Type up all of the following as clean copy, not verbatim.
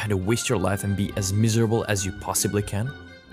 how to waste your life and be as miserable as you possibly can?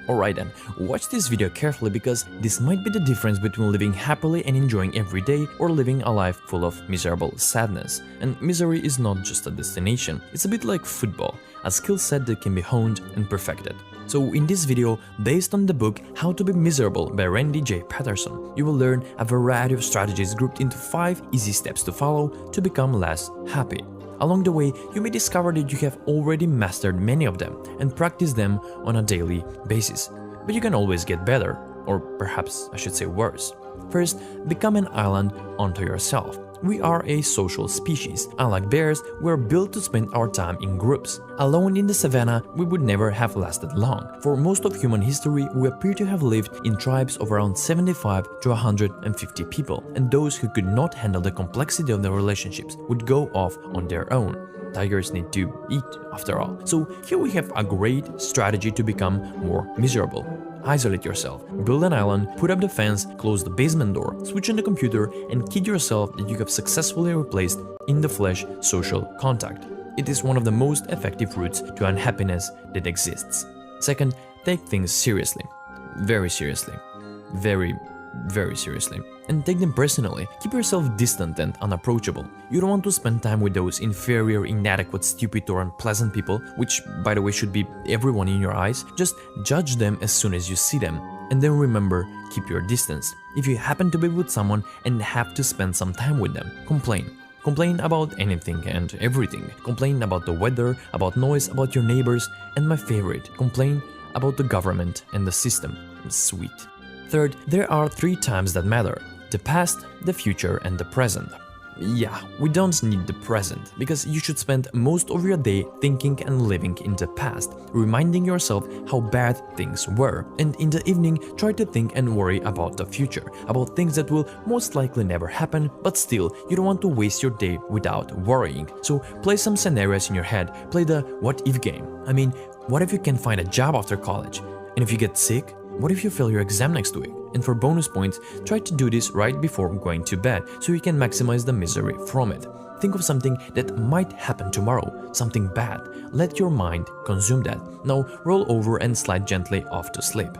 Alright then, watch this video carefully because this might be the difference between living happily and enjoying every day or living a life full of miserable sadness. And misery is not just a destination, it's a bit like football, a skill set that can be honed and perfected. So in this video, based on the book How to Be Miserable by Randy J. Patterson, you will learn a variety of strategies grouped into 5 easy steps to follow to become less happy. Along the way, you may discover that you have already mastered many of them and practice them on a daily basis. But you can always get better, or perhaps I should say worse. First, become an island unto yourself. We are a social species. Unlike bears, we are built to spend our time in groups. Alone in the savannah, we would never have lasted long. For most of human history, we appear to have lived in tribes of around 75 to 150 people, and those who could not handle the complexity of their relationships would go off on their own. Tigers need to eat, after all. So here we have a great strategy to become more miserable. Isolate yourself, build an island, put up the fence, close the basement door, switch on the computer, and kid yourself that you have successfully replaced in the flesh social contact. It is one of the most effective routes to unhappiness that exists. Second, take things seriously. Very seriously. Very seriously. And take them personally. Keep yourself distant and unapproachable. You don't want to spend time with those inferior, inadequate, stupid or unpleasant people, which by the way should be everyone in your eyes. Just judge them as soon as you see them. And then remember, keep your distance. If you happen to be with someone and have to spend some time with them, complain. Complain about anything and everything. Complain about the weather, about noise, about your neighbors, and my favorite, complain about the government and the system. Sweet. Third, there are 3 times that matter: the past, the future, and the present. Yeah, we don't need the present, because you should spend most of your day thinking and living in the past, reminding yourself how bad things were, and in the evening try to think and worry about the future, about things that will most likely never happen, but still, you don't want to waste your day without worrying. So play some scenarios in your head, play the what if game. I mean, what if you can find a job after college? And if you get sick? What if you fail your exam next week? And for bonus points, try to do this right before going to bed so you can maximize the misery from it. Think of something that might happen tomorrow, something bad. Let your mind consume that. Now roll over and slide gently off to sleep.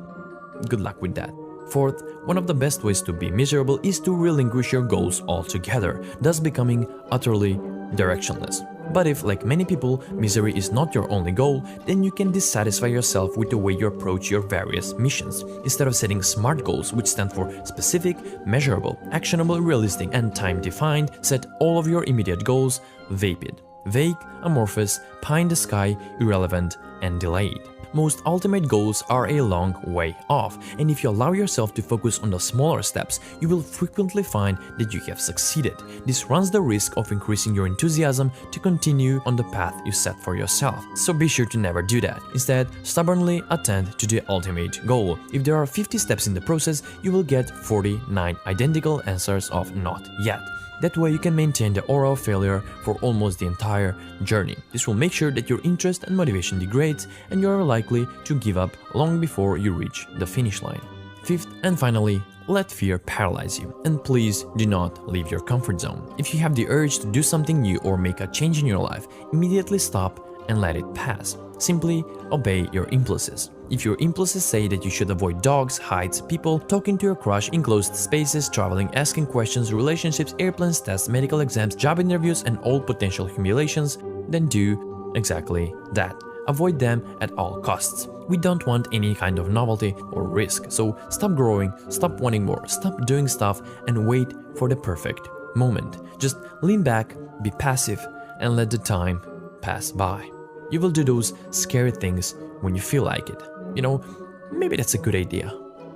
Good luck with that. Fourth, one of the best ways to be miserable is to relinquish your goals altogether, thus becoming utterly directionless. But if, like many people, misery is not your only goal, then you can dissatisfy yourself with the way you approach your various missions. Instead of setting SMART goals, which stand for specific, measurable, actionable, realistic, and time-defined, set all of your immediate goals vapid. Vague, amorphous, pie in the sky, irrelevant, and delayed. Most ultimate goals are a long way off, and if you allow yourself to focus on the smaller steps, you will frequently find that you have succeeded. This runs the risk of increasing your enthusiasm to continue on the path you set for yourself, so be sure to never do that. Instead, stubbornly attend to the ultimate goal. If there are 50 steps in the process, you will get 49 identical answers of not yet. That way you can maintain the aura of failure for almost the entire journey. This will make sure that your interest and motivation degrades and you are likely to give up long before you reach the finish line. Fifth and finally, let fear paralyze you. And please do not leave your comfort zone. If you have the urge to do something new or make a change in your life, immediately stop and let it pass. Simply obey your impulses. If your impulses say that you should avoid dogs, heights, people, talking to your crush, enclosed spaces, traveling, asking questions, relationships, airplanes, tests, medical exams, job interviews, and all potential humiliations, then do exactly that. Avoid them at all costs. We don't want any kind of novelty or risk, so stop growing, stop wanting more, stop doing stuff, and wait for the perfect moment. Just lean back, be passive, and let the time pass by. You will do those scary things when you feel like it. You know, maybe that's a good idea.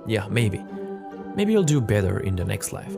Yeah, maybe. Maybe you'll do better in the next life.